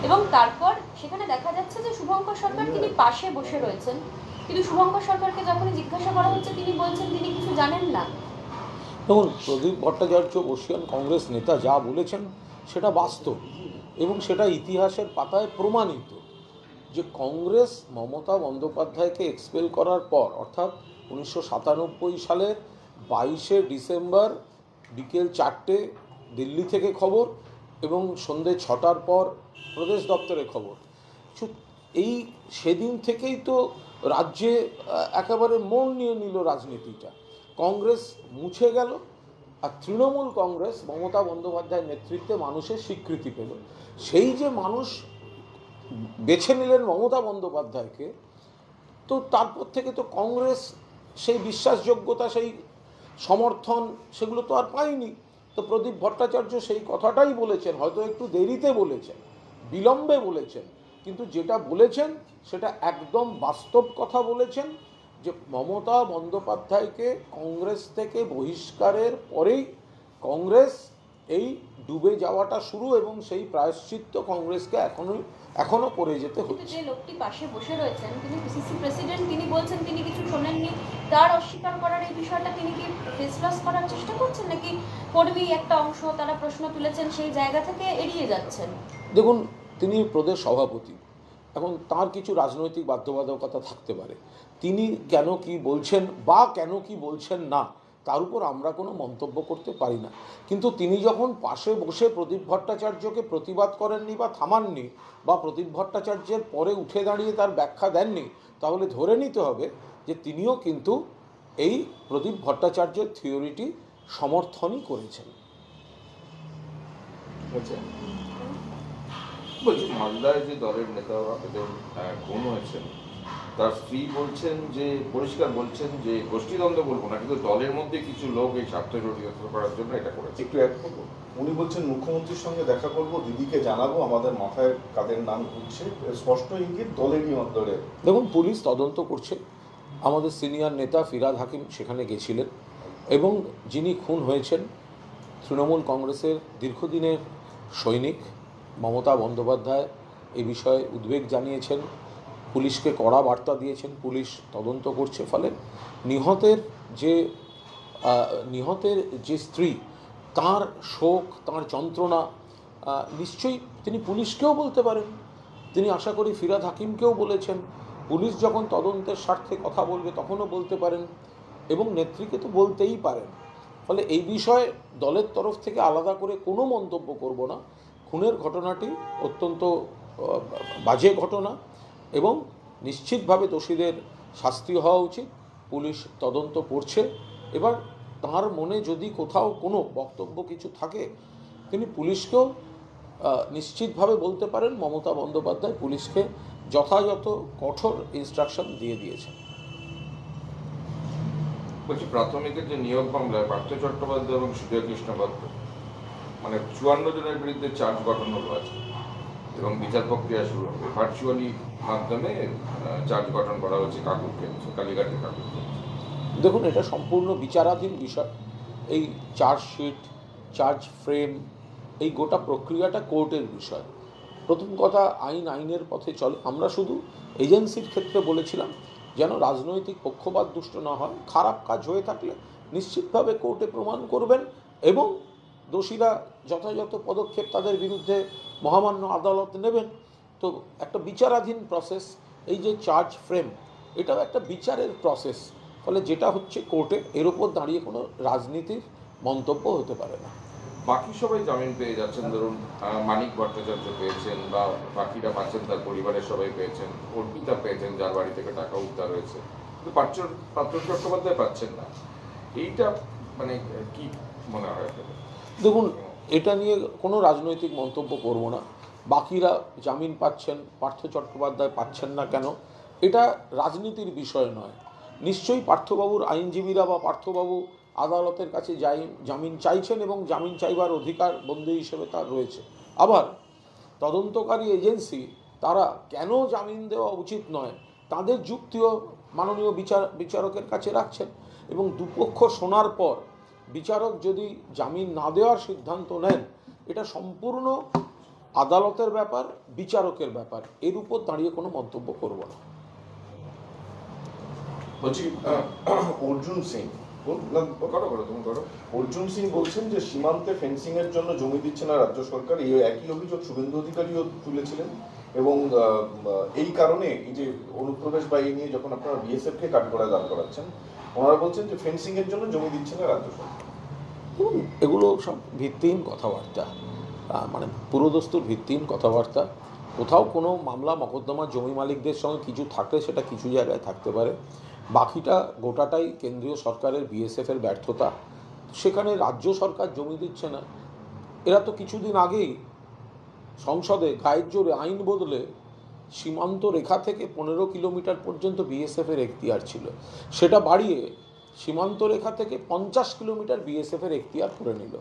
এবং তারপর সেখানে দেখা যাচ্ছে যে শুভঙ্কর সরকার তিনি পাশে বসে রয়েছেন, কিন্তু শুভঙ্কর সরকারকে যখনই জিজ্ঞাসা করা হচ্ছে তিনি বলছেন তিনি কিছু জানেন না। দেখুন, প্রদীপ ভট্টাচার্য বর্ষীয়ান কংগ্রেস নেতা যা বলেছেন সেটা বাস্তব এবং সেটা ইতিহাসের পাতায় প্রমাণিত যে কংগ্রেস মমতা বন্দ্যোপাধ্যায়কে এক্সপেল করার পর, অর্থাৎ 1997 সালের 22শে ডিসেম্বর বিকেল 4টে দিল্লি থেকে খবর এবং সন্ধে 6টার পর প্রদেশ দপ্তরে খবর, এই সেদিন থেকেই তো রাজ্যে একেবারে মোড় নিয়ে নিল রাজনীতিটা। কংগ্রেস মুছে গেল আর তৃণমূল কংগ্রেস মমতা বন্দ্যোপাধ্যায়ের নেতৃত্বে মানুষের স্বীকৃতি পেল। সেই যে মানুষ বেছে নিলেন মমতা বন্দ্যোপাধ্যায়কে, তো তারপর থেকে তো কংগ্রেস সেই বিশ্বাসযোগ্যতা, সেই সমর্থন সেগুলো তো আর পায়নি। তো প্রদীপ ভট্টাচার্য সেই কথাটাই বলেছেন, হয়তো একটু দেরিতে বলেছেন, বিলম্বে বলেছেন, কিন্তু যেটা বলেছেন সেটা একদম বাস্তব কথা বলেছেন যে মমতা বন্দ্যোপাধ্যায়কে কংগ্রেস থেকে বহিষ্কারের পরেই কংগ্রেস এই ডুবে যাওয়াটা শুরু এবং সেই প্রায়শ্চিত্ত কংগ্রেসকে এখনো করে যেতে হচ্ছে। যে লোকটি পাশে বসে রয়েছেন তিনি পিসিসি প্রেসিডেন্ট, তিনি বলছেন তিনি কিছু শোনেননি, তার অস্বীকার করার এই বিষয়টা তিনি কি ফেসলস করার চেষ্টা করছেন, নাকি কর্মী একটা অংশ তারা প্রশ্ন তুলেছেন সেই জায়গা থেকে এড়িয়ে যাচ্ছেন? দেখুন, তিনি প্রদেশ সভাপতি, এখন তার কিছু রাজনৈতিক বাধ্যবাধকতা থাকতে পারে, তিনি কেন কি বলছেন বা কেন কি বলছেন না তার উপর আমরা কোনো মন্তব্য করতে পারি না। কিন্তু তিনি যখন পাশে বসে প্রদীপ ভট্টাচার্যকে প্রতিবাদ করেননি বা থামাননি বা প্রদীপ ভট্টাচার্যের পরে উঠে দাঁড়িয়ে তার ব্যাখ্যা দেননি, তাহলে ধরে নিতে হবে যে তিনিও কিন্তু এই প্রদীপ ভট্টাচার্যের থিওরিটি সমর্থনই করেছেন। বলছি, মালদায় যে দলের নেতা এদের খুন হয়েছেন তার স্ত্রী বলছেন যে, পরিষ্কার বলছেন যে গোষ্ঠীদ্বন্দ্ব বলবো না, কিন্তু দলের মধ্যে কিছু লোক এই স্বার্থ জড়িত করার জন্য এটা করেছে। একটু অ্যাড করবো, উনি বলছেন মুখ্যমন্ত্রীর সঙ্গে দেখা করব, দিদিকে জানাবো আমাদের মাথায় কাদের নাম ঘুরছে, স্পষ্ট ইঙ্গিত দলেরই অন্তরে। দেখুন, পুলিশ তদন্ত করছে, আমাদের সিনিয়র নেতা ফিরহাদ হাকিম সেখানে গেছিলেন এবং যিনি খুন হয়েছেন তৃণমূল কংগ্রেসের দীর্ঘদিনের সৈনিক মমতা বন্দ্যোপাধ্যায় এই বিষয়ে উদ্বেগ জানিয়েছেন, পুলিশকে কড়া বার্তা দিয়েছেন, পুলিশ তদন্ত করছে। ফলে নিহতের যে স্ত্রী, তার শোক, তার যন্ত্রণা নিশ্চয়ই তিনি পুলিশকেও বলতে পারেন, তিনি আশা করি ফিরহাদ হাকিমকেও বলেছেন, পুলিশ যখন তদন্তের স্বার্থে কথা বলবে তখনও বলতে পারেন এবং নেত্রীকে তো বলতেই পারেন। ফলে এই বিষয়ে দলের তরফ থেকে আলাদা করে কোনো মন্তব্য করব না। খুনের ঘটনাটি অত্যন্ত বাজে ঘটনা এবং নিশ্চিতভাবে দোষীদের শাস্তি হওয়া উচিত। পুলিশ তদন্ত করছে, এবার তার মনে যদি কোথাও কোনো বক্তব্য কিছু থাকে তিনি পুলিশকেও নিশ্চিতভাবে বলতে পারেন। মমতা বন্দ্যোপাধ্যায় পুলিশকে যথাযথ কঠোর ইনস্ট্রাকশন দিয়ে দিয়েছেন। বলছি, প্রাথমিকের যে নিয়োগ মামলায় পার্থ চট্টোপাধ্যায় এবং সুজয় কৃষ্ণ পাত্র মানে 54 জনের বিরুদ্ধে চার্জ গঠন হলো আছে এবং বিচার প্রক্রিয়া শুরু হবে ভার্চুয়ালি মাধ্যমে, চার্জ গঠন করা হচ্ছে কাকুরকে, কালীঘাটের কাকুরকে। দেখুন, এটা সম্পূর্ণ বিচারাধীন বিষয়। এই চার্জশিট, চার্জ ফ্রেম, এই গোটা প্রক্রিয়াটা কোর্টের বিষয়। প্রথম কথা, আইনের পথে চলে। আমরা শুধু এজেন্সির ক্ষেত্রে বলেছিলাম যেন রাজনৈতিক পক্ষপাত দুষ্ট না হয়, খারাপ কাজ হয়ে থাকলে নিশ্চিতভাবে কোর্টে প্রমাণ করবেন এবং দোষীরা যথাযথ পদক্ষেপ তাদের বিরুদ্ধে মহামান্য আদালত নেবেন। তো একটা বিচারাধীন প্রসেস, এই যে চার্জ ফ্রেম, এটাও একটা বিচারের প্রসেস। ফলে যেটা হচ্ছে কোর্টে, এর ওপর দাঁড়িয়ে কোনো রাজনীতির মন্তব্য হতে পারে না। বাকি সবাই জামিন পেয়ে যাচ্ছেন, ধরুন মানিক ভট্টাচার্য পেয়েছেন বা বাকিরা পাচ্ছেন, তার পরিবারের সবাই পেয়েছেন, অর্পিতা পেয়েছেন যার বাড়ি থেকে টাকা উদ্ধার হয়েছে, কিন্তু পার্থ চট্টোপাধ্যায় পাচ্ছেন না। এইটা মানে কি মনে হয় আপনাদের? দেখুন, এটা নিয়ে কোনো রাজনৈতিক মন্তব্য করব না। বাকিরা জামিন পাচ্ছেন, পার্থ চট্টোপাধ্যায় পাচ্ছেন না কেন, এটা রাজনীতির বিষয় নয়। নিশ্চয়ই পার্থবাবুর আইনজীবীরা বা পার্থবাবু আদালতের কাছে জামিন চাইছেন এবং জামিন চাইবার অধিকার বন্দী হিসেবে তার রয়েছে। আবার তদন্তকারী এজেন্সি তারা কেন জামিন দেওয়া উচিত নয় তাদের যুক্তিও মাননীয় বিচারকের কাছে রাখছেন এবং দুপক্ষ শোনার পর বিচারক যদি জামিন না দেওয়ার সিদ্ধান্ত নেন, এটা সম্পূর্ণ আদালতের ব্যাপার, বিচারকের ব্যাপার, এর উপর দাঁড়িয়ে কোনো মন্তব্য করব না। বলছি অর্জুন সিং অর্জুন সিং বলছেন যে সীমান্তে ফেন্সিং এর জন্য জমি দিচ্ছে না রাজ্য সরকার। এই একই অভিযোগ শুভেন্দু অধিকারীও তুলেছিলেন এবং এই কারণে এই যে অনুপ্রবেশ বা এই নিয়ে যখন আপনারা বিএসএফ কে কাঠগড়ায় দাঁড় করাচ্ছেন, ওনারা বলছেন যে ফেন্সিং এর জন্য জমি দিচ্ছে না রাজ্য সরকার। এগুলো সব ভিত্তিহীন কথাবার্তা, মানে পুরোদস্তুর ভিত্তিহীন কথাবার্তা। কোথাও কোনো মামলা মকদ্দমা জমি মালিকদের সঙ্গে কিছু থাকলে সেটা কিছু জায়গায় থাকতে পারে, বাকিটা গোটাটাই কেন্দ্রীয় সরকারের বিএসএফের ব্যর্থতা। সেখানে রাজ্য সরকার জমি দিচ্ছে না, এরা তো কিছুদিন আগেই সংসদে গায়ের জোরে আইন বদলে সীমান্ত রেখা থেকে 15 কিলোমিটার পর্যন্ত বিএসএফের এখতিয়ার ছিল, সেটা বাড়িয়ে সীমান্ত রেখা থেকে 50 কিলোমিটার বিএসএফের এখতিয়ার করে নিল।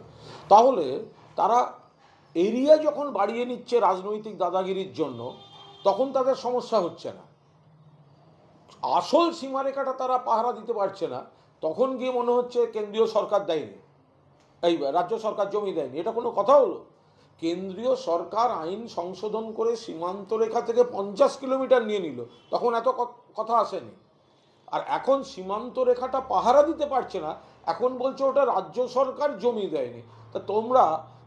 তাহলে তারা এরিয়া যখন বাড়িয়ে নিচ্ছে রাজনৈতিক দাদাগিরির জন্য, তখন তাদের সমস্যা হচ্ছে না। আসল সীমারেখাটা তারা পাহারা দিতে পারছে না, তখন গিয়ে মনে হচ্ছে কেন্দ্রীয় সরকার দেয়নি, এই রাজ্য সরকার জমি দেয়নি। এটা কোনো কথা হলো? কেন্দ্রীয় সরকার আইন সংশোধন করে সীমান্ত রেখা থেকে 50 কিলোমিটার নিয়ে নিল, তখন এত কথা আসেনি। আর এখন সীমান্ত রেখাটা পাহারা দিতে পারছে না, এখন বলছে ওটা রাজ্য সরকার জমি দেয়নি। তা তোমরা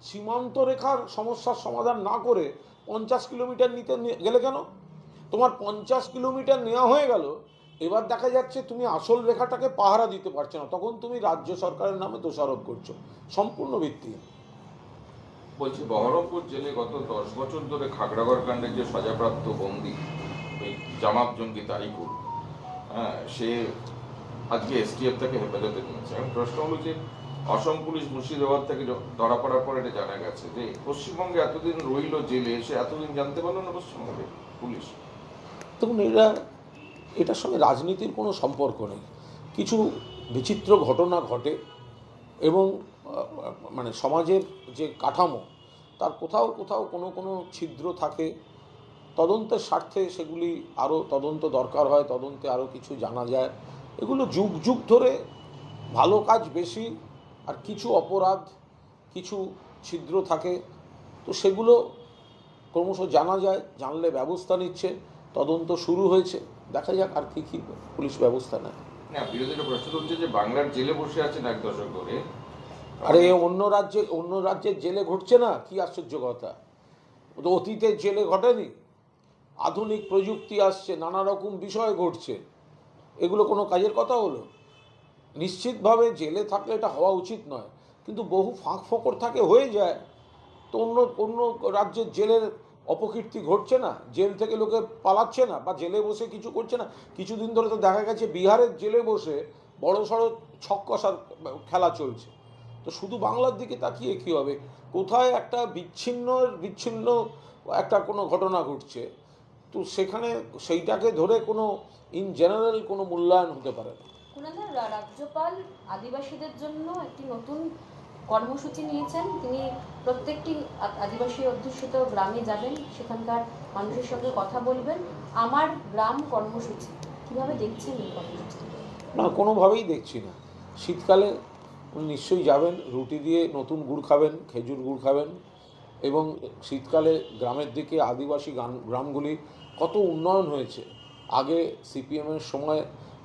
সীমান্ত রেখার সমস্যার সমাধান না করে 50 কিলোমিটার নিতে গেলে কেন? তোমার 50 কিলোমিটার নেওয়া হয়ে গেল, এবার দেখা যাচ্ছে তুমি আসল রেখাটাকে পাহারা দিতে পারছো না, তখন তুমি রাজ্য সরকারের নামে দোষারোপ করছো, সম্পূর্ণ ভিত্তিহীন। বলছি, বহরমপুর জেলে গত 10 বছর ধরে খাগড়াগড় কাণ্ডের যে সাজাপ্রাপ্ত বন্দী ওই জামাত জঙ্গি তারিকুল, সে আজকে এসটিএফ থেকে হেফাজতে নিয়েছে। এখন প্রশ্ন হলো যে অসম পুলিশ মুর্শিদাবাদ থেকে ধরা পড়ার পর এটা জানা গেছে যে পশ্চিমবঙ্গে এতদিন রইল জেলে, সে এতদিন জানতে পারলো না পশ্চিমবঙ্গে পুলিশ। তখন এটার সঙ্গে রাজনীতির কোনো সম্পর্ক নেই। কিছু বিচিত্র ঘটনা ঘটে এবং মানে সমাজের যে কাঠামো, তার কোথাও কোথাও কোনো ছিদ্র থাকে, তদন্তের স্বার্থে সেগুলি আরও তদন্ত দরকার হয়, তদন্তে আরও কিছু জানা যায়। এগুলো যুগ যুগ ধরে ভালো কাজ বেশি, আর কিছু অপরাধ, কিছু ছিদ্র থাকে, তো সেগুলো ক্রমশ জানা যায়, জানলে ব্যবস্থা নিচ্ছে, তদন্ত শুরু হয়েছে, দেখা যাক আর কি কি পুলিশ ব্যবস্থা নেয়। না, বিরোধীরা প্রশ্ন তুলছে যে বাংলার জেলে বসে আছেন 1 দশক ধরে। আরে অন্য রাজ্যের জেলে ঘটছে না, কি আশ্চর্য কথা! তো অতীতের জেলে ঘটেনি? আধুনিক প্রযুক্তি আসছে, নানা রকম বিষয় ঘটছে, এগুলো কোনো কাজের কথা হলো? নিশ্চিতভাবে জেলে থাকলে এটা হওয়া উচিত নয়, কিন্তু বহু ফাঁক ফোকর থাকে, হয়ে যায়। তো অন্য রাজ্যের জেলের অপকীর্তি ঘটছে না, জেল থেকে লোকে পালাচ্ছে না, বা জেলে বসে কিছু করছে না। কিছুদিন ধরে তো দেখা গেছে বিহারের জেলে বসে বড় সড়ো ছক কষার খেলা চলছে। তো শুধু বাংলার দিকে তাকিয়ে কী হবে? কোথায় একটা বিচ্ছিন্ন একটা কোনো ঘটনা ঘটছে, তো সেখানে সেইটাকে ধরে কোনো ইন জেনারেল কোনো মূল্যায়ন হতে পারে না। রাজ্যপাল আদিবাসীদের জন্য একটি নতুন কর্মসূচি নিয়েছেন। তিনি প্রত্যেকটি আদিবাসী অধ্যুষিত গ্রামে যাবেন, সেখানকার মানুষের সঙ্গে কথা বলবেন। আমার গ্রাম কর্মসূচি, কিভাবে দেখছেন এই কর্মসূচি? না, কোনোভাবেই দেখছি না। শীতকালে উনি নিশ্চয়ই যাবেন, রুটি দিয়ে নতুন গুড় খাবেন, খেজুর গুড় খাবেন, এবং শীতকালে গ্রামের দিকে আদিবাসী গ্রামগুলি কত উন্নয়ন হয়েছে। আগে সিপিএমের সময়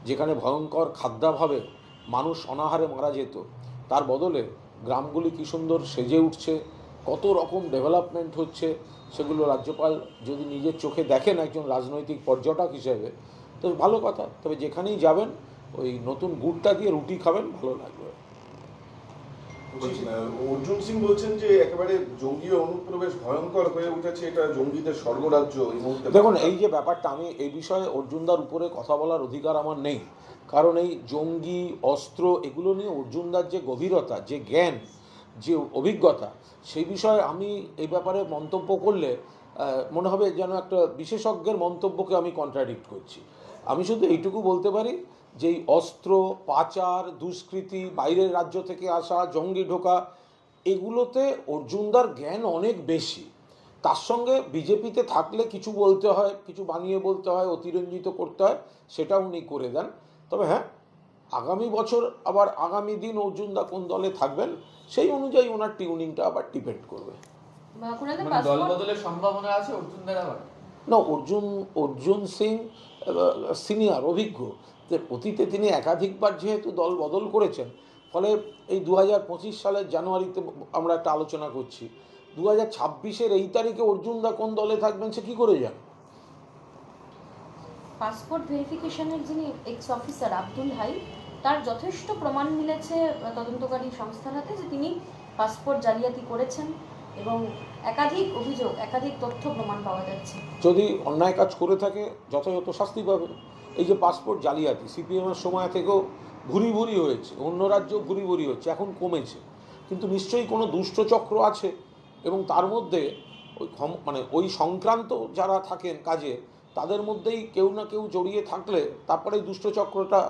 যেখানে ভয়ঙ্কর খাদ্যাভাবে মানুষ অনাহারে মারা যেত, তার বদলে গ্রামগুলি কী সুন্দর সেজে উঠছে, কত রকম ডেভেলপমেন্ট হচ্ছে, সেগুলো রাজ্যপাল যদি নিজের চোখে দেখেন একজন রাজনৈতিক পর্যটক হিসেবে, তো ভালো কথা। তবে যেখানেই যাবেন ওই নতুন গুড়টা দিয়ে রুটি খাবেন, ভালো লাগবে। অর্জুন সিং বলছেন যে একেবারে জঙ্গি অনুপ্রবেশ ভয়ঙ্কর হয়ে উঠেছে, এটা জঙ্গিদের স্বর্গরাজ্য এই মুহূর্তে। দেখুন, এই যে ব্যাপারটা, আমি এই বিষয়ে অর্জুনদার উপরে কথা বলার অধিকার আমার নেই, কারণ এই জঙ্গি অস্ত্র এগুলো নিয়ে অর্জুনদার যে গভীরতা, যে জ্ঞান, যে অভিজ্ঞতা, সেই বিষয়ে আমি এই ব্যাপারে মন্তব্য করলে মনে হবে যেন একটা বিশেষজ্ঞের মন্তব্যকে আমি কন্ট্রাডিক্ট করছি। আমি শুধু এইটুকু বলতে পারি যে এই অস্ত্র পাচার, দুষ্কৃতি, বাইরের রাজ্য থেকে আসা, জঙ্গি ঢোকা, এগুলোতে অর্জুনদার জ্ঞান অনেক বেশি। তার সঙ্গে বিজেপিতে থাকলে কিছু বলতে হয়, কিছু বানিয়ে বলতে হয়, অতিরঞ্জিত করতে হয়, সেটা উনি করে দেন। তবে হ্যাঁ, আগামী বছর আবার আগামী দিন অর্জুনদা কোন দলে থাকবেন সেই অনুযায়ী ওনার টিউনিংটা আবার ডিপেন্ড করবে। কুণালদা মানে দল পাসপোর্ট বদলের সম্ভাবনা আছে অর্জুনদের আবার? না, অর্জুন সিং সিনিয়র অভিজ্ঞ, তো অতীতে তিনি একাধিকবার যেহেতু দল বদল করেছেন, ফলে এই 2025 সালের জানুয়ারিতে আমরা একটা আলোচনা করছি, 2026-এর এই তারিখে অর্জুনদা কোন দলে থাকবেন সে কী করে জানে? পাসপোর্ট ভেরিফিকেশনের যিনি এক্স অফিসার আব্দুল হাই, তার যথেষ্ট প্রমাণ মিলেছে তদন্তকারী সংস্থার হাতে যে তিনি পাসপোর্ট জালিয়াতি করেছেন এবং একাধিক অভিযোগ, একাধিক তথ্য প্রমাণ পাওয়া যাচ্ছে। যদি অন্যায় কাজ করে থাকে যথাযথ শাস্তি পাবে। এই যে পাসপোর্ট জালিয়াতি সিপিএমের সময় থেকেও ভুরি ভুরি হয়েছে, অন্য রাজ্যেও ভুরি ভুরি হচ্ছে, এখন কমেছে, কিন্তু নিশ্চয়ই কোনো দুষ্টচক্র আছে এবং তার মধ্যে ওই সংক্রান্ত যারা থাকেন কাজে, তাদের মধ্যেই কেউ না কেউ জড়িয়ে থাকলে তারপরে দুষ্টচক্রটা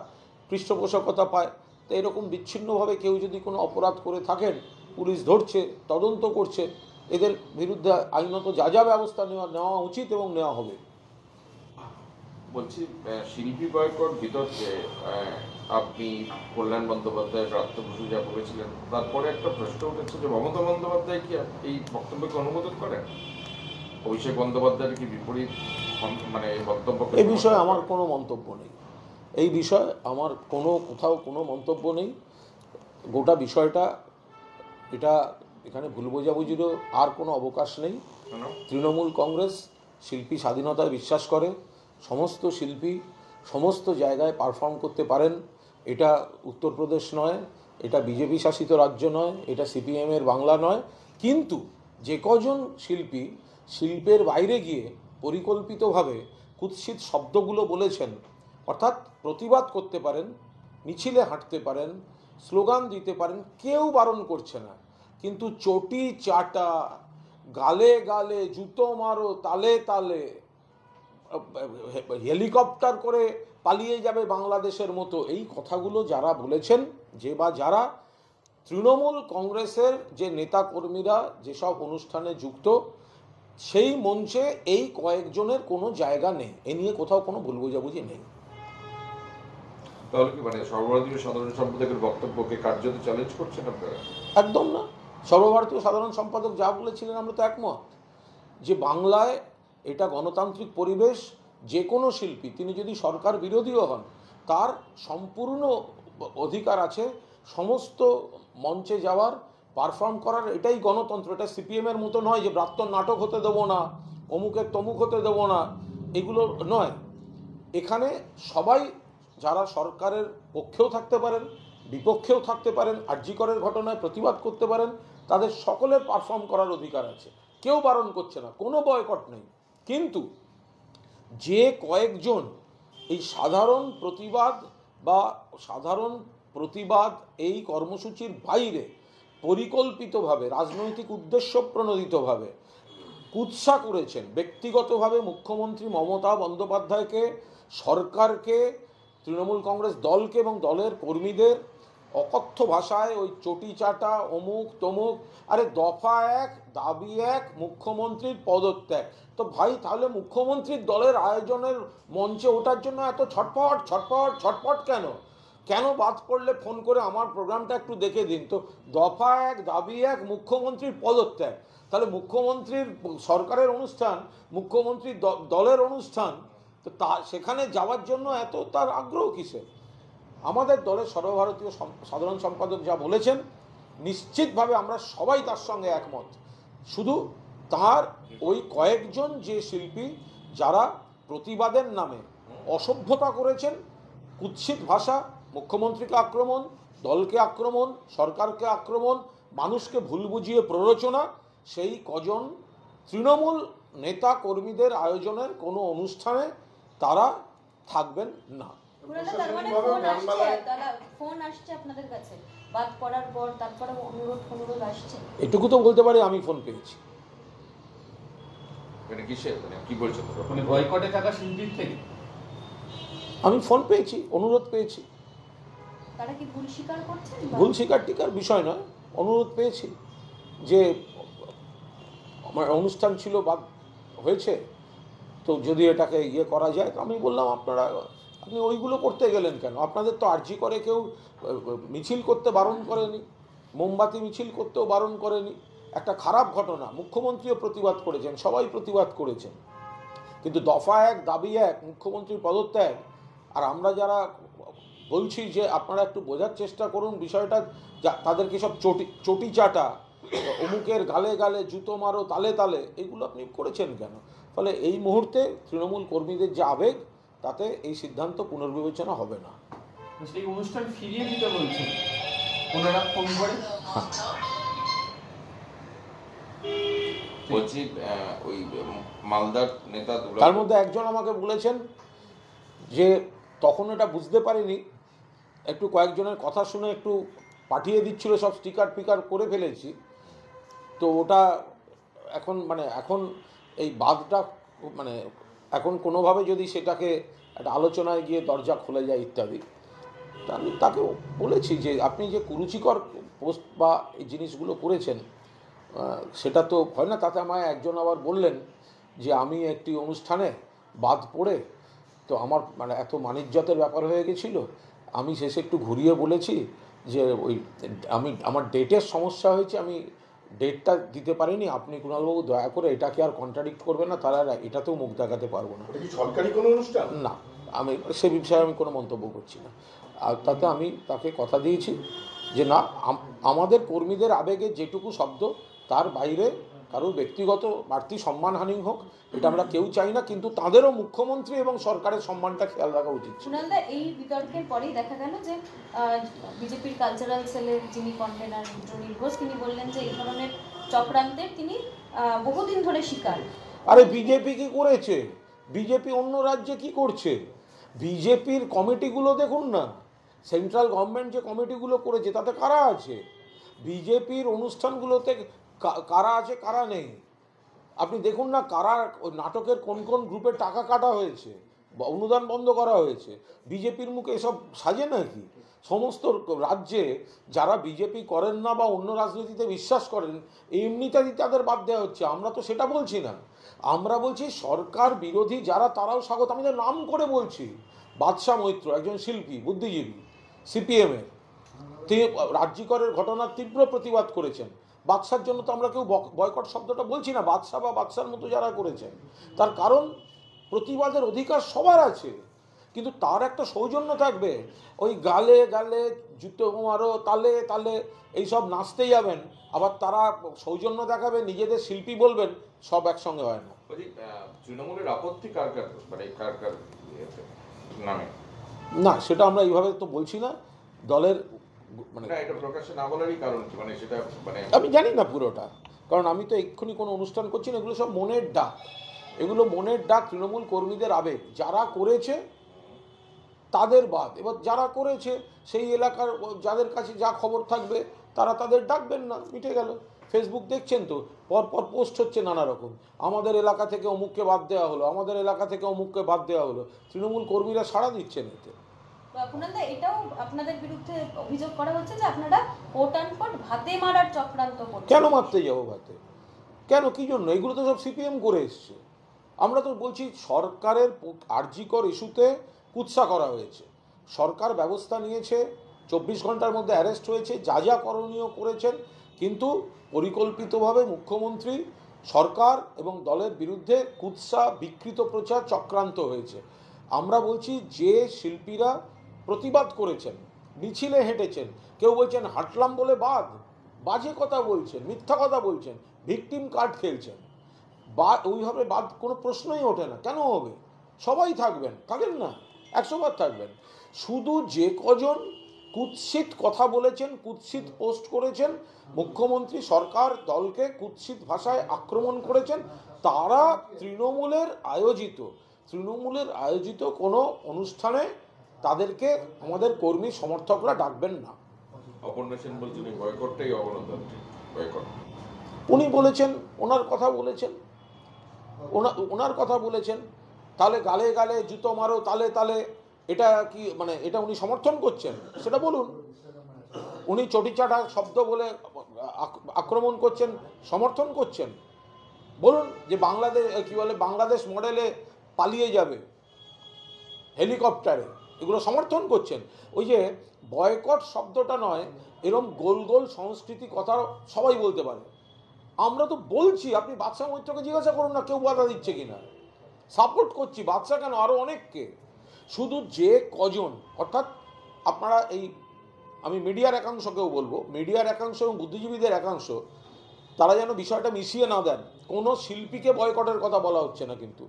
পৃষ্ঠপোষকতা পায়। তো এরকম বিচ্ছিন্নভাবে কেউ যদি কোনো অপরাধ করে থাকেন, পুলিশ ধরছে, তদন্ত করছে, এদের বিরুদ্ধে আইনত যা যা ব্যবস্থা নেওয়া উচিত এবং নেওয়া হবে। বলছি শিল্পী বয়কট বিতর্কে আপনি কল্যাণ বন্দ্যোপাধ্যায় প্রাপ্ত বসু যা বলেছিলেন, তারপরে একটা প্রশ্ন উঠেছে যে মমতা বন্দ্যোপাধ্যায় কি এই বক্তব্যকে অনুমোদন করেন? অভিষেক বন্দ্যোপাধ্যায়ের কি বিপরীত মানে বক্তব্য? এই বিষয়ে আমার কোনো মন্তব্য নেই, এই বিষয়ে আমার কোথাও কোনো মন্তব্য নেই। গোটা বিষয়টা এখানে ভুল বোঝাবুঝিরও আর কোনো অবকাশ নেই। তৃণমূল কংগ্রেস শিল্পী স্বাধীনতায় বিশ্বাস করে, সমস্ত শিল্পী সমস্ত জায়গায় পারফর্ম করতে পারেন। এটা উত্তরপ্রদেশ নয়, এটা বিজেপি শাসিত রাজ্য নয়, এটা সিপিএমের বাংলা নয়, কিন্তু যে কজন শিল্পী শিল্পের বাইরে গিয়ে পরিকল্পিতভাবে কুৎসিত শব্দগুলো বলেছেন, অর্থাৎ প্রতিবাদ করতে পারেন, মিছিলে হাঁটতে পারেন, স্লোগান দিতে পারেন, কেউ বারণ করছে না, কিন্তু চটি চাটা, গালে গালে জুতো মারো, তালে তালে, হেলিকপ্টার করে পালিয়ে যাবে বাংলাদেশের মতো, এই কথাগুলো যারা বলেছেন, যারা তৃণমূল কংগ্রেসের যে নেতাকর্মীরা যেসব অনুষ্ঠানে যুক্ত, সেই মঞ্চে এই কয়েকজনের কোনো জায়গা নেই। এ নিয়ে কোথাও কোনো ভুল বোঝাবুঝি নেই। তাহলে কি মানে সর্বভারতীয় সাধারণ সম্পাদকের বক্তব্যকে কার্যত চ্যালেঞ্জ করছেন আপনারা? একদম না। সর্বভারতীয় সাধারণ সম্পাদক যা বলেছিলেন আমরা তো একমত, যে বাংলায় এটা গণতান্ত্রিক পরিবেশ, যে কোনো শিল্পী তিনি যদি সরকার বিরোধীও হন তার সম্পূর্ণ অধিকার আছে সমস্ত মঞ্চে যাওয়ার, পারফর্ম করার, এটাই গণতন্ত্র। এটা সিপিএমের মতো নয় যে প্রাক্তন নাটক হতে দেবো না, অমুকের তমুক হতে দেবো না, এগুলো নয়। এখানে সবাই যারা সরকারের পক্ষেও থাকতে পারেন, বিপক্ষেও থাকতে পারেন, আরজিকরের ঘটনায় প্রতিবাদ করতে পারেন, তাদের সকলের পারফর্ম করার অধিকার আছে, কেউ বারণ করছে না, কোনো বয়কট নেই। কিন্তু যে কয়েকজন এই সাধারণ প্রতিবাদ এই কর্মসূচির বাইরে পরিকল্পিতভাবে রাজনৈতিক উদ্দেশ্য প্রণোদিতভাবে কুৎসা করেছেন, ব্যক্তিগতভাবে মুখ্যমন্ত্রী মমতা বন্দ্যোপাধ্যায়কে, সরকারকে, তৃণমূল কংগ্রেস দলকে এবং দলের কর্মীদের অকথ্য ভাষায় ওই চটি চাটা, অমুক তমুক, আরে দফা এক, দাবি এক, মুখ্যমন্ত্রীর পদত্যাগ। তো ভাই, তাহলে মুখ্যমন্ত্রীর দলের আয়োজনের মঞ্চে ওঠার জন্য এত ছটফট কেন বাদ পড়লে ফোন করে আমার প্রোগ্রামটা একটু দেখে দিন তো। দফা এক, দাবি এক, মুখ্যমন্ত্রীর পদত্যাগ। তাহলে মুখ্যমন্ত্রীর সরকারের অনুষ্ঠান, মুখ্যমন্ত্রীর দলের অনুষ্ঠান, তো সেখানে যাওয়ার জন্য এত তার আগ্রহ কিসের? আমাদের দলের সর্বভারতীয় সাধারণ সম্পাদক যা বলেছেন, নিশ্চিতভাবে আমরা সবাই তার সঙ্গে একমত। শুধু তার ওই কয়েকজন যে শিল্পী যারা প্রতিবাদের নামে অসভ্যতা করেছেন, কুৎসিত ভাষা, মুখ্যমন্ত্রীকে আক্রমণ, দলকে আক্রমণ, সরকারকে আক্রমণ, মানুষকে ভুল বুঝিয়ে প্ররোচনা, সেই কজন তৃণমূল নেতা কর্মীদের আয়োজনের কোনো অনুষ্ঠানে তারা থাকবেন না। ফোন আসছে আপনাদের কাছে বাদ পড়ার পর, তারপরে অনুরোধ আসছে? এটুকু তো বলতে পারি আমি ফোন পেয়েছি। কি বলছেন? মানে বয়কটে থাকা শিল্পীর থেকে আমি ফোন পেয়েছি, অনুরোধ পেয়েছি। তারা কি ভুল স্বীকার করছেন? ভুল স্বীকার টিকার বিষয় নয়, অনুরোধ পেয়েছি যে আমার অনুষ্ঠান ছিল বাদ হয়েছে, তো যদি এটাকে করা যায়। তো আমি বললাম আপনি ওইগুলো করতে গেলেন কেন? আপনাদের তো আরজি করে কেউ মিছিল করতে বারণ করেনি, মোমবাতি মিছিল করতেও বারণ করেনি, একটা খারাপ ঘটনা, মুখ্যমন্ত্রীও প্রতিবাদ করেছেন, সবাই প্রতিবাদ করেছেন, কিন্তু দফা এক দাবি এক, মুখ্যমন্ত্রীর পদত্যাগ। আর আমরা যারা বলছি যে আপনারা একটু বোঝার চেষ্টা করুন বিষয়টা, তাদেরকে সব চটি চাটা, অমুকের গালে গালে জুতো মারো তালে তালে, এগুলো আপনি করেছেন কেন? ফলে এই মুহূর্তে তৃণমূল কর্মীদের যে আবেগ, তাতে এই সিদ্ধান্ত পুনর্বিবেচনা হবে না। সেই অনুষ্ঠান ফিরিয়ে দিতে বলছেন ওনারা ফোন করে। বলছি ওই মালদার নেতা তার মধ্যে একজন আমাকে বলেছেন যে তখন এটা বুঝতে পারিনি, একটু কয়েকজনের কথা শুনে একটু পাঠিয়ে দিচ্ছিল, সব স্টিকার পিকার করে ফেলেছি, তো ওটা এখন এই বাদটা এখন কোনোভাবে যদি সেটাকে একটা আলোচনায় গিয়ে দরজা খুলে যায় ইত্যাদি, তা আমি তাকেও বলেছি যে আপনি যে কুরুচিকর পোস্ট বা এই জিনিসগুলো করেছেন সেটা তো হয় না। তাতে আমায় একজন আবার বললেন যে আমি একটি অনুষ্ঠানে বাদ পড়ে তো আমার এত মানিজ্যতের ব্যাপার হয়ে গেছিল, আমি শেষে একটু ঘুরিয়ে বলেছি যে আমার ডেটের সমস্যা হয়েছে, আমি ডেটটা দিতে পারিনি, আপনি কুণালবাবু দয়া করে এটাকে আর কন্ট্রাডিক্ট করবেন না, তারা এটাতেও মুখ দেখাতে পারবো না। সরকারি কোনো অনুষ্ঠান না, আমি সে বিষয়ে আমি কোনো মন্তব্য করছি না। আর তাতে আমি তাকে কথা দিয়েছি যে না, আমাদের কর্মীদের আবেগে যেটুকু শব্দ, তার বাইরে কারোর ব্যক্তিগত বাড়তি সম্মানহানি হোক, এটা আমরা কেউ চাই না, কিন্তু তাদেরও মুখ্যমন্ত্রী এবং সরকারের সম্মানটা খেয়াল রাখা উচিত। সুনালদা, এই বিতর্কের পরেই দেখা গেল যে বিজেপির কালচারাল সেলের যিনি কনভেনার রুদ্রনীল ঘোষ, তিনি বললেন যে এই ধরনের চক্রান্তের তিনি বহুদিন ধরে শিকার। আরে বিজেপি কি করেছে? বিজেপি অন্য রাজ্যে কি করছে? বিজেপির কমিটিগুলো দেখুন না, সেন্ট্রাল গভর্নমেন্ট যে কমিটিগুলো করেছে তাতে কারা আছে? বিজেপির অনুষ্ঠানগুলোতে কারা আছে কারা নেই আপনি দেখুন না, কারা ওই নাটকের কোন কোন গ্রুপের টাকা কাটা হয়েছে, অনুদান বন্ধ করা হয়েছে। বিজেপির মুখে এসব সাজে নাকি? সমস্ত রাজ্যে যারা বিজেপি করেন না বা অন্য রাজনীতিতে বিশ্বাস করেন, এমনিতেই তাদের বাদ দেওয়া হচ্ছে। আমরা তো সেটা বলছি না, আমরা বলছি সরকার বিরোধী যারা, তারাও স্বাগত। আমি তো নাম করে বলছি, বাদশা মৈত্র একজন শিল্পী বুদ্ধিজীবী সিপিএমের, তিনি রাজ্যিকরের ঘটনার তীব্র প্রতিবাদ করেছেন। বাদশার জন্য তো আমরা কেউ বয়কট শব্দটা বলছি না, বাদশা বা বাদশার মতো যারা করেছেন, তার কারণ প্রতিবাদের অধিকার সবার আছে, কিন্তু তার একটা সৌজন্য থাকবে। ওই গালে গালে জুতো মারো তালে তালে এইসব নাচতে যাবেন, আবার তারা সৌজন্য দেখাবে, নিজেদের শিল্পী বলবেন, সব একসঙ্গে হয় না। তৃণমূলের আপত্তি কার কার কার কার নামে? না, সেটা আমরা এইভাবে তো বলছি না। দলের এটা প্রকাশ্যে না বলারই কারণ কি? সেটা আমি জানি না পুরোটা, কারণ আমি তো এক্ষুনি কোনো অনুষ্ঠান করছি না। এগুলো সব মনের ডাক, এগুলো মনের ডাক, তৃণমূল কর্মীদের আবেগ। যারা করেছে তাদের বাদ, এবার যারা করেছে সেই এলাকার যাদের কাছে যা খবর থাকবে তারা তাদের ডাকবেন না, মিটে গেল। ফেসবুক দেখছেন তো, পরপর পোস্ট হচ্ছে নানা রকম, আমাদের এলাকা থেকে অমুককে বাদ দেওয়া হলো, আমাদের এলাকা থেকে অমুককে বাদ দেওয়া হলো। তৃণমূল কর্মীরা সাড়া দিচ্ছেন এতে। কুণালদা, এটাও আপনাদের বিরুদ্ধে অভিযোগ করা হচ্ছে যে আপনারা কোট আনকোট ভাতে মারার চক্রান্ত করছেন। কেন মারতে যাবো ভাতে? কেন, কি জন্য? এগুলো তো সব সিপিএম করে এসছে। আমরা তো বলছি সরকারের আরজিকর ইস্যুতে কুৎসা করা হয়েছে, সরকার ব্যবস্থা নিয়েছে, 24 ঘন্টার মধ্যে অ্যারেস্ট হয়েছে, যা যা করণীয় করেছেন, কিন্তু পরিকল্পিতভাবে মুখ্যমন্ত্রী, সরকার এবং দলের বিরুদ্ধে কুৎসা, বিকৃত প্রচার, চক্রান্ত হয়েছে। আমরা বলছি যে শিল্পীরা প্রতিবাদ করেছেন, মিছিলে হেঁটেছেন, কেউ বলছেন হাঁটলাম বলে বাজে কথা বলছেন, মিথ্যা কথা বলছেন, ভিকটিম কার্ড খেলছেন, ওইভাবে বাদ কোনো প্রশ্নই ওঠে না। কেন হবে? সবাই থাকবেন না, 100 বার থাকবেন। শুধু যে কজন কুৎসিত কথা বলেছেন, কুৎসিত পোস্ট করেছেন, মুখ্যমন্ত্রী সরকার দলকে কুৎসিত ভাষায় আক্রমণ করেছেন, তারা তৃণমূলের আয়োজিত কোনো অনুষ্ঠানে তাদেরকে আমাদের কর্মী সমর্থকরা ডাকবেন না। অপর্ণা সেন বলছেন এই বয়কটটাই অগণতান্ত্রিক বয়কট। উনি বলেছেন, ওনার কথা বলেছেন, তাহলে গালে গালে জুতো মারো তালে তালে, এটা কি এটা উনি সমর্থন করছেন? সেটা বলুন। উনি চটিচাটা শব্দ বলে আক্রমণ করছেন, সমর্থন করছেন? বলুন যে বাংলাদেশ মডেলে পালিয়ে যাবে হেলিকপ্টারে, এগুলো সমর্থন করছেন। ওই যে বয়কট শব্দটা নয়, এরম গোল গোল সংস্কৃতি কথা সবাই বলতে পারে, আমরা তো বলছি, আপনি বাদশা মৈত্রকে জিজ্ঞাসা করুন না কেউ বাধা দিচ্ছে কিনা। সাপোর্ট করছি, বাদশা কেন, আরো অনেককে। শুধু যে কজন, অর্থাৎ আপনারা এই, আমি মিডিয়ার একাংশকেও বলবো, মিডিয়ার একাংশ এবং বুদ্ধিজীবীদের একাংশ, তারা যেন বিষয়টা মিশিয়ে না দেন। কোনো শিল্পীকে বয়কটের কথা বলা হচ্ছে না, কিন্তু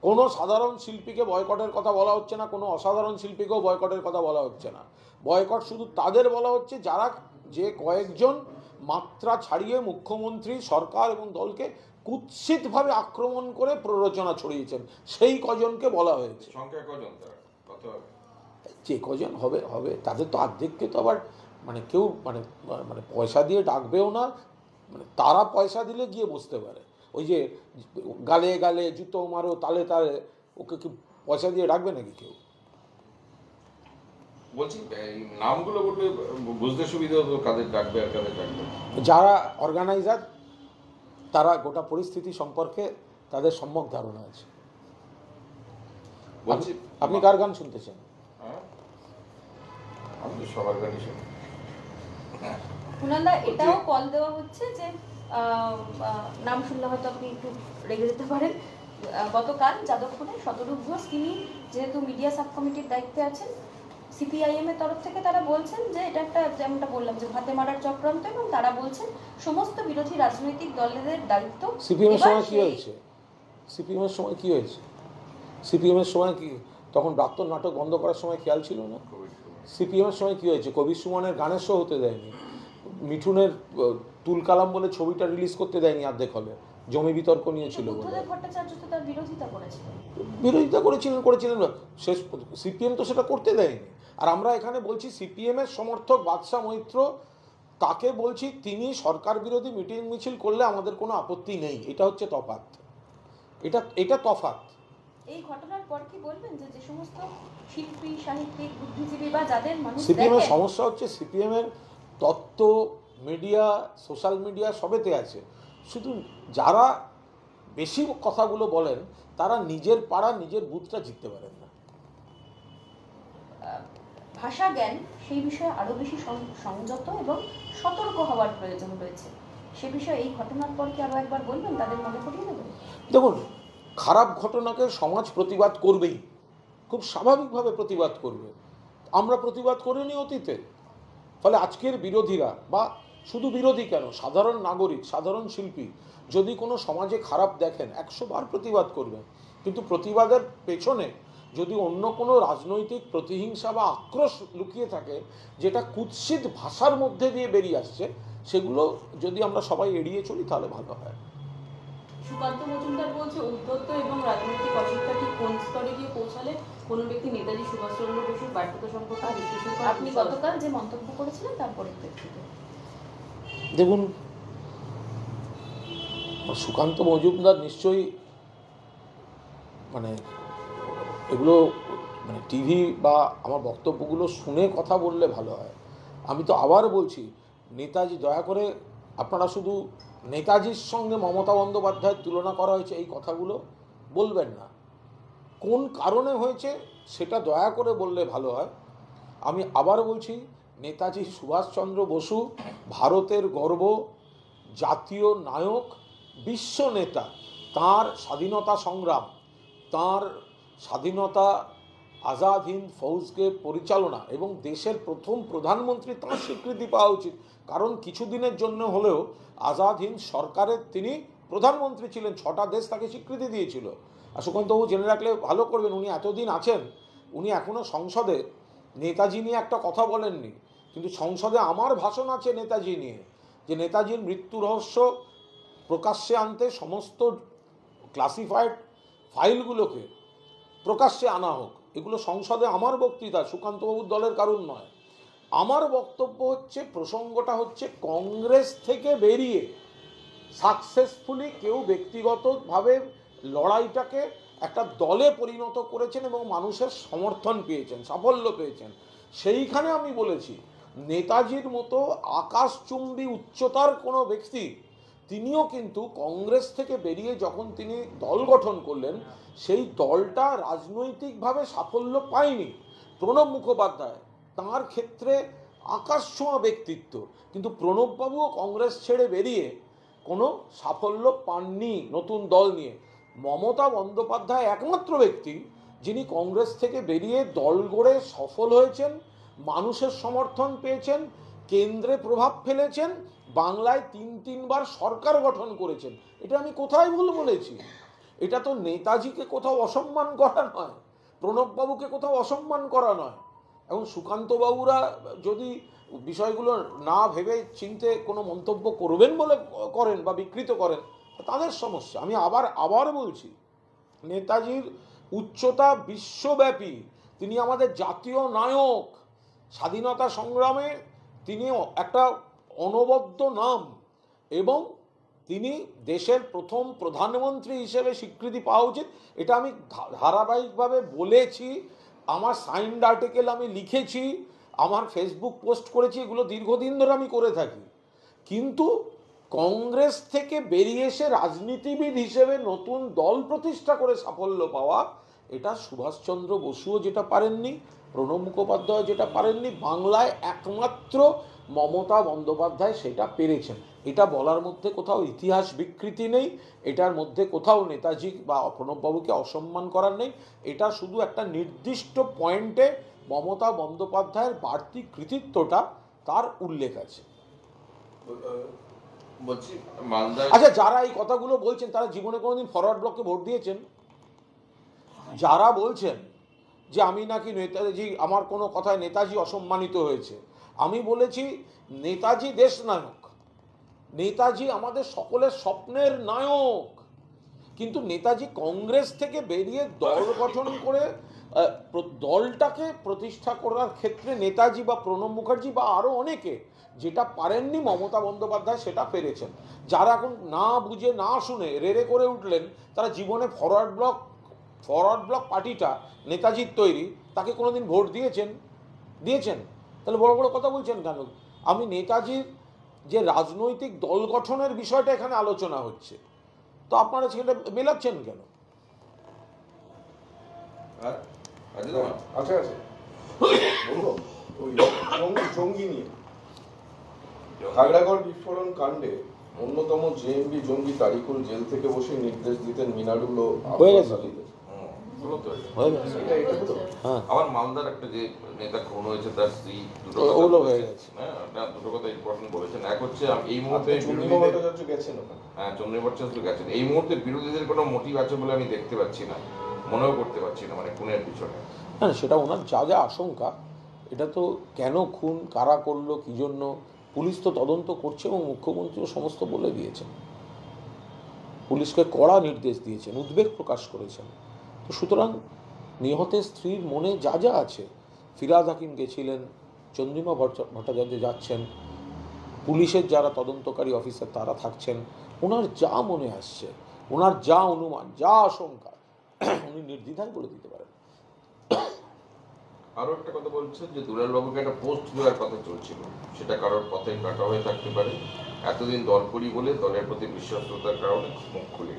কোনো সাধারণ শিল্পীকে বয়কটের কথা বলা হচ্ছে না, কোনো অসাধারণ শিল্পীকেও বয়কটের কথা বলা হচ্ছে না। বয়কট শুধু তাদের বলা হচ্ছে যারা, যে কয়েকজন মাত্রা ছাড়িয়ে মুখ্যমন্ত্রী, সরকার এবং দলকে কুৎসিতভাবে আক্রমণ করে প্ররোচনা ছড়িয়েছেন, সেই কজনকে বলা হয়েছে। সংখ্যা কজন তারা, কত হবে? যে কজন হবে হবে, তাদের তো অর্ধেককে তো আবার মানে কেউ মানে মানে পয়সা দিয়ে ডাকবেও না, মানে তারা পয়সা দিলে গিয়ে বসতে পারে। ওই যে গালে গালে জুতো মারো তালে তালে, ওকে কি পয়সা দিয়ে ডাকবে নাকি কেউ? বলছি এই নামগুলো বললে বুঝতে সুবিধা হতো কাদের ডাকবে আর কাদের ডাকবে। যারা অর্গানাইজার তারা গোটা পরিস্থিতি সম্পর্কে তাদের সম্যক ধারণা আছে। বলছি আপনি কার গান শুনতে চান? হ্যাঁ, আমি তো সবার গানই শুনি। কুনালদা, এটাও কল দেওয়া হচ্ছে যে নাম শুনলে হয়তো আপনি একটু রেগে যেতে পারেন। গতকাল যাদবপুরে শতরূপ ঘোষ, তিনি যেহেতু মিডিয়া সাব কমিটির দায়িত্বে আছেন, সিপিআইএম এর তরফ থেকে তারা বলছেন যে এটা একটা, যেমনটা বললাম, যে ভাতে মারার চক্রান্ত, এবং তারা বলছেন সমস্ত বিরোধী রাজনৈতিক দলের দায়িত্ব। সিপিএম এর সময় কি হয়েছে? সিপিএম এর সময় কি হয়েছে? সিপিএম এর সময় কি তখন প্রাক্তন নাটক বন্ধ করার সময় খেয়াল ছিল না? সিপিএম এর সময় কি হয়েছে? কবির সুমনের গানের শো হতে দেয়নি, মিঠুনের তুলকালাম বলে ছবিটা রিলিজ করতে দেয়নি অর্ধেক হলে, জমি বিতর্ক নিয়ে ছিল বলে। বুদ্ধদেব ভট্টাচার্য তো তার বিরোধিতা করেছিলেন। বিরোধিতা করেছিলেন না, শেষ সিপিএম তো সেটা করতে দেয়নি। আর আমরা এখানে বলছি সিপিএম এর সমর্থক বাদশা মৈত্র, তাকে বলছি তিনি সরকার বিরোধী মিটিং মিছিল করলে আমাদের কোনো আপত্তি নেই। এটা হচ্ছে তফাৎ, এটা তফাৎ। এই ঘটনার পর কি বলবেন যে যে সমস্ত শিল্পী, সাহিত্যিক, বুদ্ধিজীবী বা যাদের মানুষ সিপিএম এর দেখেন, সমস্যা হচ্ছে সিপিএম এর তত্ত্ব, মিডিয়া, সোশ্যাল মিডিয়া সবেতে আছে, শুধু যারা বেশি কথাগুলো বলেন তারা নিজের পাড়া নিজের বুথটা জিততে পারেন না। ভাষা জ্ঞান সেই বিষয়ে আরো বেশি সংযত এবং সতর্ক হওয়ার প্রয়োজন রয়েছে। সে বিষয়ে এই ঘটনার পর কি আরো একবার বলবেন, তাদের মনে করিয়ে দেবেন? দেখুন, খারাপ ঘটনাকে সমাজ প্রতিবাদ করবেই, খুব স্বাভাবিকভাবে প্রতিবাদ করবে। আমরা প্রতিবাদ করিনি অতীতে, ফলে আজকের বিরোধীরা, বা শুধু বিরোধী কেন, সাধারণ নাগরিক, সাধারণ শিল্পী যদি কোনো সমাজে খারাপ দেখেন 100 বার প্রতিবাদ করবেন, কিন্তু প্রতিবাদের পেছনে যদি অন্য কোনো রাজনৈতিক প্রতিহিংসা বা আক্রোশ লুকিয়ে থাকে, যেটা কুৎসিত ভাষার মধ্যে দিয়ে বেরিয়ে আসছে, সেগুলো যদি আমরা সবাই এড়িয়ে চলি তাহলে ভালো হয়। সুকান্ত মজুমদার বলছে উদ্ধত্ত এবং রাজনৈতিক অশিক্ষা ঠিক কোন স্তরে গিয়ে পৌঁছালে কোনো ব্যক্তি নেতাজি সুভাষচন্দ্র বসুর ব্যর্থতা সম্পর্কে বিশ্লেষণ করে। আপনি গতকাল যে মন্তব্য করেছিলেন তার পরিপ্রেক্ষিতে দেখুন, সুকান্ত মজুমদার নিশ্চয়ই মানে এগুলো মানে টিভি বা আমার বক্তব্যগুলো শুনে কথা বললে ভালো হয়। আমি তো আবার বলছি, নেতাজি, দয়া করে আপনারা শুধু নেতাজির সঙ্গে মমতা বন্দ্যোপাধ্যায়ের তুলনা করা হয়েছে এই কথাগুলো বলবেন না। কোন কারণে হয়েছে সেটা দয়া করে বললে ভালো হয়। আমি আবার বলছি, নেতাজি সুভাষচন্দ্র বসু ভারতের গর্ব, জাতীয় নায়ক, বিশ্ব নেতা। তার স্বাধীনতা সংগ্রাম, তার স্বাধীনতা, আজাদ হিন্দ ফৌজকে পরিচালনা এবং দেশের প্রথম প্রধানমন্ত্রী, তাঁর স্বীকৃতি পাওয়া উচিত। কারণ কিছুদিনের জন্য হলেও আজাদ হিন্দ সরকারের তিনি প্রধানমন্ত্রী ছিলেন, 6টা দেশ তাকে স্বীকৃতি দিয়েছিল। আর সুকান্তবাবু জেনে রাখলে ভালো করবেন, উনি এতদিন আছেন, উনি এখনও সংসদে নেতাজি নিয়ে একটা কথা বলেননি, কিন্তু সংসদে আমার ভাষণ আছে নেতাজি নিয়ে, যে নেতাজির মৃত্যু রহস্য প্রকাশ্যে আনতে সমস্ত ক্লাসিফাইড ফাইলগুলোকে প্রকাশ্যে আনা হোক। এগুলো সংসদে আমার বক্তৃতা, সুকান্তবাবুর দলের কারণ নয়। আমার বক্তব্য হচ্ছে, প্রসঙ্গটা হচ্ছে কংগ্রেস থেকে বেরিয়ে সাকসেসফুলি কেউ ব্যক্তিগতভাবে লড়াইটাকে একটা দলে পরিণত করেছেন এবং মানুষের সমর্থন পেয়েছেন, সাফল্য পেয়েছেন। সেইখানে আমি বলেছি, নেতাজির মতো আকাশচুম্বী উচ্চতার কোনো ব্যক্তি, তিনিও কিন্তু কংগ্রেস থেকে বেরিয়ে যখন তিনি দল গঠন করলেন, সেই দলটা রাজনৈতিকভাবে সাফল্য পায়নি। প্রণব মুখোপাধ্যায়, তাঁর ক্ষেত্রে আকাশছোঁয়া ব্যক্তিত্ব, কিন্তু প্রণববাবুও কংগ্রেস ছেড়ে বেরিয়ে কোনো সাফল্য পাননি নতুন দল নিয়ে। মমতা বন্দ্যোপাধ্যায় একমাত্র ব্যক্তি যিনি কংগ্রেস থেকে বেরিয়ে দল গড়ে সফল হয়েছেন, মানুষের সমর্থন পেয়েছেন, কেন্দ্রে প্রভাব ফেলেছেন, বাংলায় 3বার সরকার গঠন করেছেন। এটা আমি কোথায় ভুল বলেছি? এটা তো নেতাজিকে কোথাও অসম্মান করা নয়, প্রণববাবুকে কোথাও অসম্মান করা নয়। এবং সুকান্তবাবুরা যদি বিষয়গুলো না ভেবে চিনতে কোনো মন্তব্য করবেন বলে করেন বা বিকৃত করেন, তাদের সমস্যা। আমি আবার বলছি, নেতাজির উচ্চতা বিশ্বব্যাপী, তিনি আমাদের জাতীয় নায়ক, স্বাধীনতা সংগ্রামে তিনি একটা অনবদ্য নাম, এবং তিনি দেশের প্রথম প্রধানমন্ত্রী হিসেবে স্বীকৃতি পাওয়া উচিত। এটা আমি ধারাবাহিকভাবে বলেছি, আমার সাইন্ড আর্টিকেল আমি লিখেছি, আমার ফেসবুক পোস্ট করেছি, এগুলো দীর্ঘদিন ধরে আমি করে থাকি। কিন্তু কংগ্রেস থেকে বেরিয়ে এসে রাজনীতিবিদ হিসেবে নতুন দল প্রতিষ্ঠা করে সাফল্য পাওয়া, এটা সুভাষচন্দ্র বসুও যেটা পারেননি, প্রণব মুখোপাধ্যায় যেটা পারেননি, বাংলায় একমাত্র মমতা বন্দ্যোপাধ্যায় সেটা পেরেছেন। এটা বলার মধ্যে কোথাও ইতিহাস বিকৃতি নেই, এটার মধ্যে কোথাও নেতাজি বা প্রণববাবুকে অসম্মান করার নেই। এটা শুধু একটা নির্দিষ্ট পয়েন্টে মমতা বন্দ্যোপাধ্যায়ের বাড়তি কৃতিত্বটা তার উল্লেখ আছে। বলছি মালদা, আচ্ছা, যারা এই কথাগুলো বলছেন তারা জীবনে কোনোদিন ফরওয়ার্ড ব্লকে ভোট দিয়েছেন? যারা বলছেন যে আমি নাকি নেতাজি, আমার কোনো কথায় নেতাজি অসম্মানিত হয়েছে, আমি বলেছি নেতাজি দেশ নায়ক, নেতাজি আমাদের সকলের স্বপ্নের নায়ক। কিন্তু নেতাজি কংগ্রেস থেকে বেরিয়ে দল গঠন করে দলটাকে প্রতিষ্ঠা করার ক্ষেত্রে নেতাজি বা প্রণব মুখার্জি বা আরও অনেকে যেটা পারেননি, মমতা বন্দ্যোপাধ্যায় সেটা পেরেছেন। যারা এখন না বুঝে না শুনে রেড়ে করে উঠলেন, তারা জীবনে ফরওয়ার্ড ব্লক পার্টিটা নেতাজির তৈরি, তাকে কোনোদিন ভোট দিয়েছেন? তাহলে বড় বড় কথা বলছেন কেন? আমি নেতাজির যে রাজনৈতিক দল গঠনের বিষয়টা এখানে আলোচনা হচ্ছে, তো আপনারা সেটা মেলাচ্ছেন কেন? আচ্ছা বলবো ওই জঙ্গি নিয়ে খাগড়াগড় বিস্ফোরণ কাণ্ডে অন্যতম জেএমবি জঙ্গি তারিকুল জেল থেকে বসে নির্দেশ দিতেন মিনারুল হয়ে গেছে। আমার মালদার একটা যে নেতা খুন হয়েছে, তার স্ত্রী দুটো কথা ইম্পর্টেন্ট বলেছেন। এক হচ্ছে এই মুহূর্তে চন্দ্রিমা ভট্টাচার্য গেছেন ওখানে। হ্যাঁ, চন্দ্রিমা ভট্টাচার্য গেছেন। এই মুহূর্তে বিরোধীদের কোনো মোটিভ আছে বলে আমি দেখতে পাচ্ছি না, মনেও করতে পারছি না, মানে খুনের পিছনে। হ্যাঁ, সেটা ওনার যা আশঙ্কা, এটা তো কেন খুন, কারা করলো, কী জন্য, পুলিশ তো তদন্ত করছে এবং মুখ্যমন্ত্রীও সমস্ত বলে দিয়েছেন, পুলিশকে কড়া নির্দেশ দিয়েছেন, উদ্বেগ প্রকাশ করেছেন। তো সুতরাং নিহতের স্ত্রীর মনে যা আছে, ফিরাদ হাকিম গেছিলেন, চন্দ্রিমা ভট্টাচার্য যাচ্ছেন, পুলিশের যারা তদন্তকারী অফিসার তারা থাকছেন, ওনার যা মনে আসছে, ওনার যা অনুমান, যা আশঙ্কা, উনি নির্দ্বিধায় বলে দিতে পারেন। আরো একটা কথা বলছেন যে দুলাল বাবুকে একটা পোস্ট দেওয়ার কথা চলছিল, সেটা কারোর পথে কাটা হয়ে থাকতে পারে, এতদিন দল করি বলে দলের প্রতি বিশ্বস্ততার কারণে মুখ খুলে।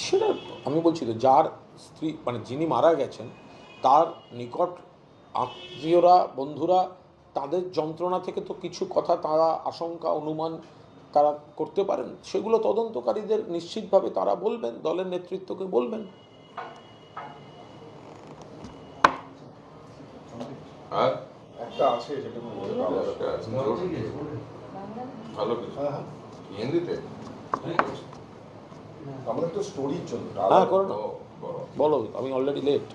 সেটা আমি বলছি তো, যার স্ত্রী মানে যিনি মারা গেছেন, তার নিকট আত্মীয়রা, বন্ধুরা, তাদের যন্ত্রণা থেকে তো কিছু কথা তারা আশঙ্কা, অনুমান তারা করতে পারেন, সেগুলো তদন্তকারীদের নিশ্চিতভাবে তারা বলবেন, দলের নেতৃত্বকে বলবেন। আর একটা আছে যেটা ভালো কিছু হিন্দিতে আমাদের তো স্টোরির জন্য। হ্যাঁ, করো না, বলো, আমি অলরেডি লেট।